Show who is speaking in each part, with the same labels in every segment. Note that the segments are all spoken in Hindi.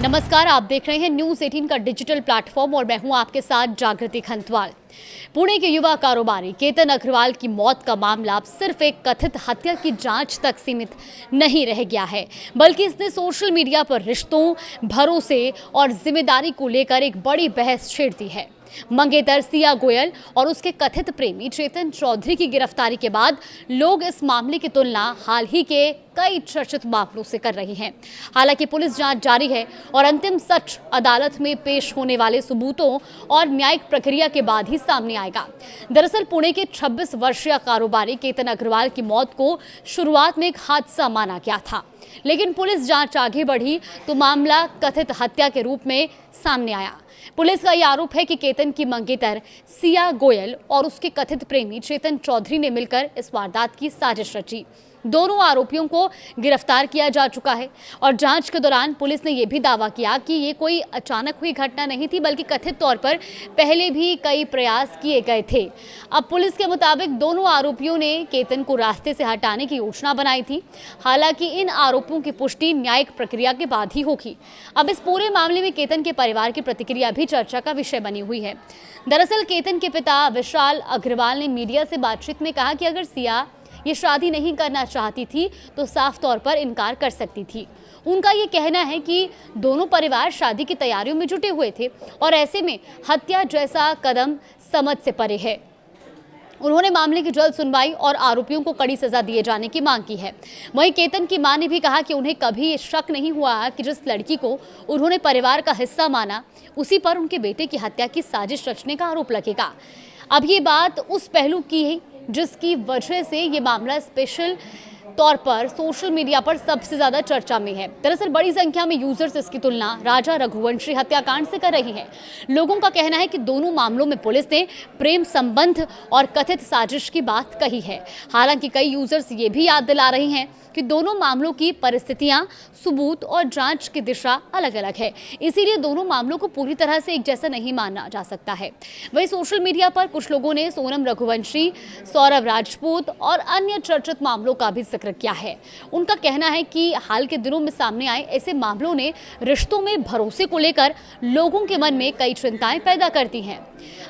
Speaker 1: नमस्कार, आप देख रहे हैं न्यूज़ 18 का डिजिटल प्लेटफॉर्म और मैं हूं आपके साथ जागृति खंतवाल। पुणे के युवा कारोबारी केतन अग्रवाल की मौत का मामला अब सिर्फ एक कथित हत्या की जांच तक सीमित नहीं रह गया है, बल्कि इसने सोशल मीडिया पर रिश्तों, भरोसे और जिम्मेदारी को लेकर एक बड़ी बहस छेड़ दी है। मंगेतर सिया गोयल और उसके कथित प्रेमी चेतन चौधरी की गिरफ्तारी के बाद लोग इस मामले की तुलना हाल ही के कई चर्चित मामलों से कर रही हैं। हालांकि पुलिस जांच जारी है और अंतिम सच अदालत में पेश होने वाले सबूतों और न्यायिक प्रक्रिया के बाद ही सामने आएगा। दरअसल पुणे के 26 वर्षीय कारोबारी केतन अग्रवाल की मौत को शुरुआत में एक हादसा माना गया था, लेकिन पुलिस जांच आगे बढ़ी तो मामला कथित हत्या के रूप में सामने आया। पुलिस का यह आरोप है कि केतन की मंगेतर सिया गोयल और उसके कथित प्रेमी चेतन चौधरी ने मिलकर इस वारदात की साजिश रची। दोनों आरोपियों को गिरफ्तार किया जा चुका है और जांच के दौरान पुलिस ने यह भी दावा किया कि ये कोई अचानक हुई घटना नहीं थी, बल्कि कथित तौर पर पहले भी कई प्रयास किए गए थे। अब पुलिस के मुताबिक दोनों आरोपियों ने केतन को रास्ते से हटाने की योजना बनाई थी। हालांकि इन आरोपों की पुष्टि न्यायिक प्रक्रिया के बाद ही होगी। अब इस पूरे मामले में केतन के परिवार की प्रतिक्रिया भी चर्चा का विषय बनी हुई है। दरअसल केतन के पिता विशाल अग्रवाल ने मीडिया से बातचीत में कहा कि अगर सिया ये शादी नहीं करना चाहती थी तो साफ तौर पर इनकार कर सकती थी। उनका ये कहना है कि दोनों परिवार शादी की तैयारियों में जुटे हुए थे और ऐसे में हत्या जैसा कदम समझ से परे है। उन्होंने मामले की जल्द सुनवाई और आरोपियों को कड़ी सजा दिए जाने की मांग की है। वहीं केतन की मां ने भी कहा कि उन्हें कभी शक नहीं हुआ कि जिस लड़की को उन्होंने परिवार का हिस्सा माना उसी पर उनके बेटे की हत्या की साजिश रचने का आरोप लगेगा। अब ये बात उस पहलू की है जिसकी वजह से ये मामला स्पेशल तौर पर सोशल मीडिया पर सबसे ज्यादा चर्चा में है। दरअसल बड़ी संख्या में यूजर्स इसकी तुलना राजा रघुवंशी हत्याकांड से कर रही हैं। लोगों का कहना है कि दोनों मामलों में पुलिस ने प्रेम संबंध और कथित साजिश की बात कही है। हालांकि कई यूजर्स ये भी याद दिला रहे हैं कि दोनों मामलों की परिस्थितियां, सबूत और जांच की दिशा अलग अलग है, इसीलिए दोनों मामलों को पूरी तरह से एक जैसा नहीं माना जा सकता है। वहीं सोशल मीडिया पर कुछ लोगों ने सोनम रघुवंशी, सौरभ राजपूत और अन्य चर्चित मामलों का भी जिक्र किया है। उनका कहना है कि हाल के दिनों में सामने आए ऐसे मामलों ने रिश्तों में भरोसे को लेकर लोगों के मन में कई चिंताएं पैदा करती हैं।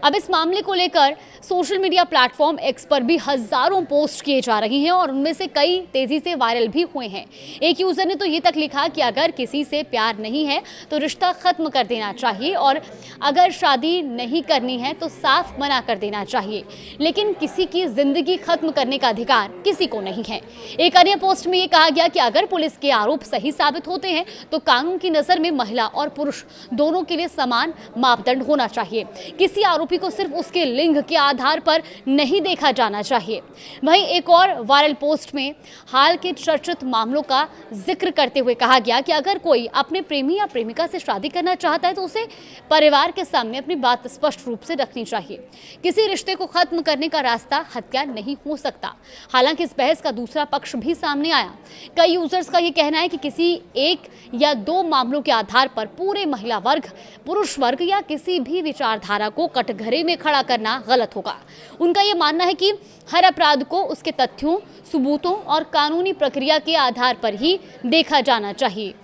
Speaker 1: अब इस मामले को लेकर सोशल मीडिया प्लेटफॉर्म एक्स पर भी हजारों पोस्ट किए जा रही हैं और उनमें से कई तेजी से वायरल भी हुए हैं। एक यूजर ने तो ये तक लिखा कि अगर किसी से प्यार नहीं है तो रिश्ता खत्म कर देना चाहिए और अगर शादी नहीं करनी है तो साफ मना कर देना चाहिए, लेकिन किसी की जिंदगी खत्म करने का अधिकार किसी को नहीं है। एक अन्य पोस्ट में ये कहा गया कि अगर पुलिस के आरोप सही साबित होते हैं तो कानून की नजर में महिला और पुरुष दोनों के लिए समान मापदंड होना चाहिए। किसी आरोपी को सिर्फ उसके लिंग के आधार पर नहीं देखा जाना चाहिए। वहीं एक और वायरल पोस्ट में हाल के चर्चित मामलों का जिक्र करते हुए कहा गया कि अगर कोई अपने प्रेमी या प्रेमिका से शादी करना चाहता है तो उसे परिवार के सामने अपनी बात स्पष्ट रूप से रखनी चाहिए। किसी रिश्ते को खत्म करने का रास्ता हत्या नहीं हो सकता। हालांकि इस बहस का दूसरा पक्ष भी सामने आया। कई यूजर्स का यह कहना है कि किसी एक या दो मामलों के आधार पर पूरे महिला वर्ग, पुरुष वर्ग या किसी भी विचारधारा को कटघरे में खड़ा करना गलत होगा। उनका यह मानना है कि हर अपराध को उसके तथ्यों, सबूतों और कानूनी प्रक्रिया के आधार पर ही देखा जाना चाहिए।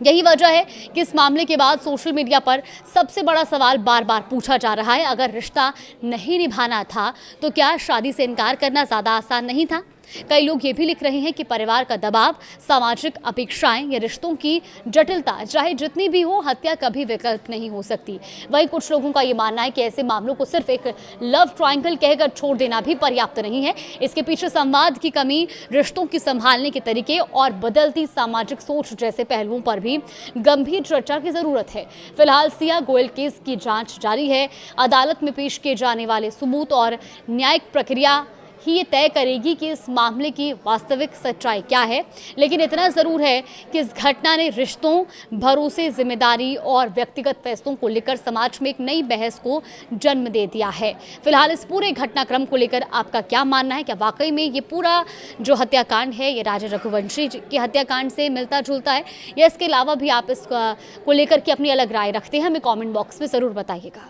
Speaker 1: यही वजह है कि इस मामले के बाद सोशल मीडिया पर सबसे बड़ा सवाल बार बार पूछा जा रहा है, अगर रिश्ता नहीं निभाना था तो क्या शादी से इनकार करना ज़्यादा आसान नहीं था? कई लोग ये भी लिख रहे हैं कि परिवार का दबाव, सामाजिक अपेक्षाएं या रिश्तों की जटिलता चाहे जितनी भी हो, हत्या कभी विकल्प नहीं हो सकती। वहीं कुछ लोगों का ये मानना है कि ऐसे मामलों को सिर्फ एक लव ट्रायंगल कहकर छोड़ देना भी पर्याप्त नहीं है। इसके पीछे संवाद की कमी, रिश्तों की संभालने के तरीके और बदलती सामाजिक सोच जैसे पहलुओं पर भी गंभीर चर्चा की जरूरत है। फिलहाल सिया गोयल केस की जांच जारी है। अदालत में पेश किए जाने वाले सबूत और न्यायिक प्रक्रिया ही ये तय करेगी कि इस मामले की वास्तविक सच्चाई क्या है। लेकिन इतना ज़रूर है कि इस घटना ने रिश्तों, भरोसे, जिम्मेदारी और व्यक्तिगत फैसलों को लेकर समाज में एक नई बहस को जन्म दे दिया है। फिलहाल इस पूरे घटनाक्रम को लेकर आपका क्या मानना है? क्या वाकई में ये पूरा जो हत्याकांड है ये राजा रघुवंशी के हत्याकांड से मिलता जुलता है, या इसके अलावा भी आप इसको लेकर के अपनी अलग राय रखते हैं? हमें कॉमेंट बॉक्स में ज़रूर बताइएगा।